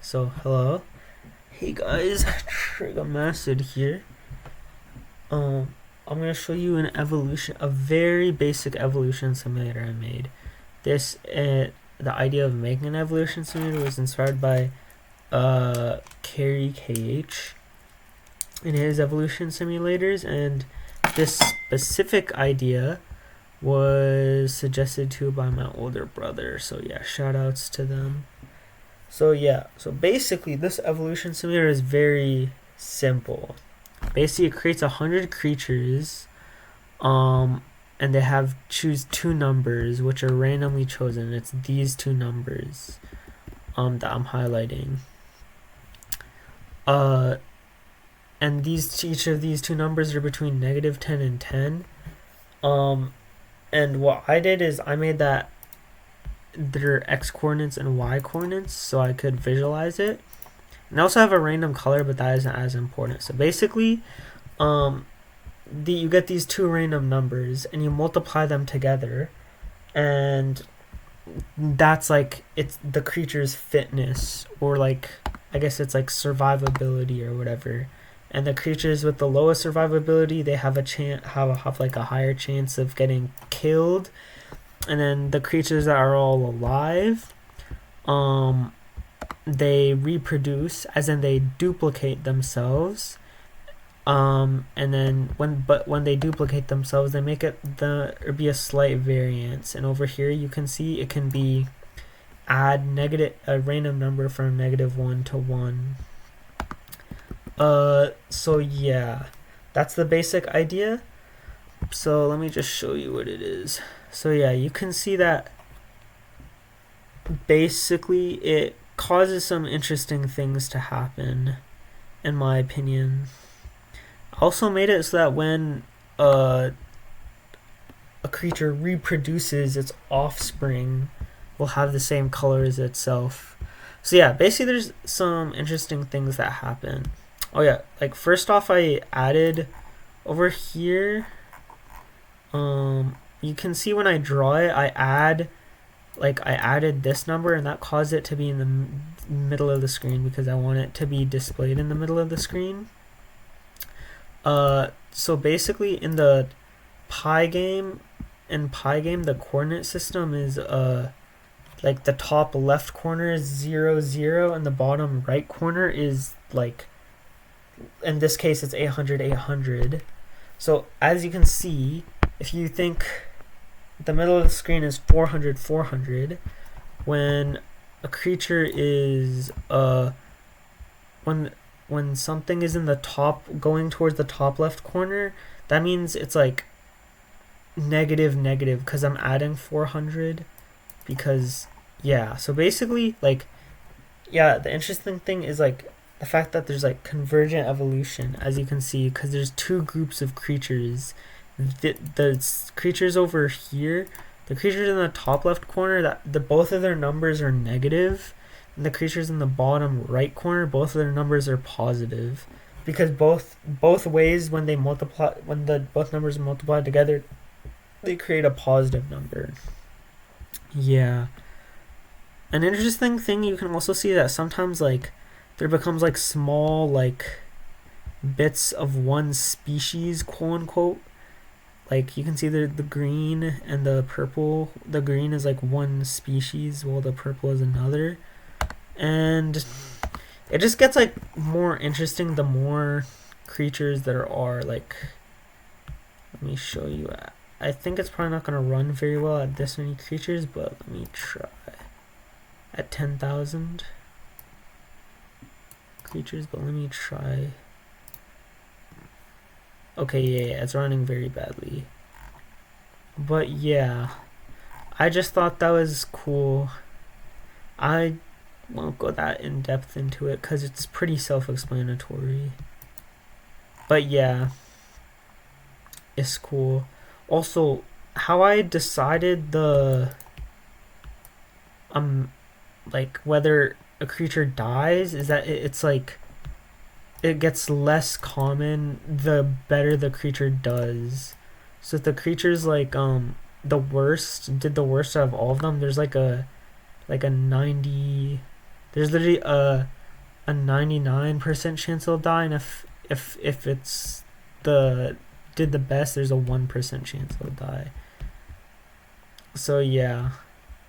So hello, hey guys, Trigomaster here. I'm gonna show you a very basic evolution simulator I made. The idea of making an evolution simulator was inspired by Kerry KH in his evolution simulators, and this specific idea was suggested to by my older brother. So yeah, shout outs to them. So basically this evolution simulator is very simple. Basically it creates 100 creatures, um, and they have choose two numbers which are randomly chosen. It's these two numbers that I'm highlighting. And each of these two numbers are between -10 and 10. And what I did is I made that their x coordinates and y coordinates so I could visualize it. And I also have a random color, but that isn't as important. So basically, you get these two random numbers and you multiply them together, and that's like it's the creature's fitness, or like I guess it's like survivability or whatever. And the creatures with the lowest survivability, they have like a higher chance of getting killed. And then the creatures that are all alive, they reproduce, as in they duplicate themselves. And then when they duplicate themselves, they make there be a slight variance. And over here you can see it can be add a random number from -1 to 1. So yeah, that's the basic idea. So let me just show you what it is. So yeah, you can see that basically it causes some interesting things to happen, in my opinion. I also made it so that when a creature reproduces, its offspring will have the same color as itself. So yeah, basically there's some interesting things that happen. Oh yeah, like first off, I added over here, you can see when I draw it, I added this number, and that caused it to be in the middle of the screen because I want it to be displayed in the middle of the screen. So basically in the Pi game, the coordinate system is like the top left corner is 0, 0, and the bottom right corner is like, in this case it's 800, 800. So as you can see, if you think the middle of the screen is 400, 400, when a creature is when something is in the top, going towards the top left corner, that means it's like negative because I'm adding 400. Because yeah, so basically, like, yeah, the interesting thing is like the fact that there's like convergent evolution, as you can see, because there's two groups of creatures. The creatures over here, the creatures in the top left corner, both of their numbers are negative, and the creatures in the bottom right corner, both of their numbers are positive, because both ways, when both numbers multiply together, they create a positive number. Yeah. An interesting thing you can also see that sometimes like there becomes like small like bits of one species, quote unquote. Like you can see the green and the purple. The green is like one species while the purple is another. And it just gets like more interesting the more creatures there are. Like, let me show you. I think it's probably not going to run very well at this many creatures, but let me try. At 10,000 creatures, but let me try. Okay, yeah, it's running very badly. But yeah, I just thought that was cool. I won't go that in depth into it because it's pretty self-explanatory. But yeah, it's cool. Also, how I decided like whether a creature dies is that it's like it gets less common the better the creature does. So if the creature's like did the worst out of all of them, there's like a 90, there's literally a 99% chance it'll die, and if it's did the best, there's a 1% chance it'll die. So yeah.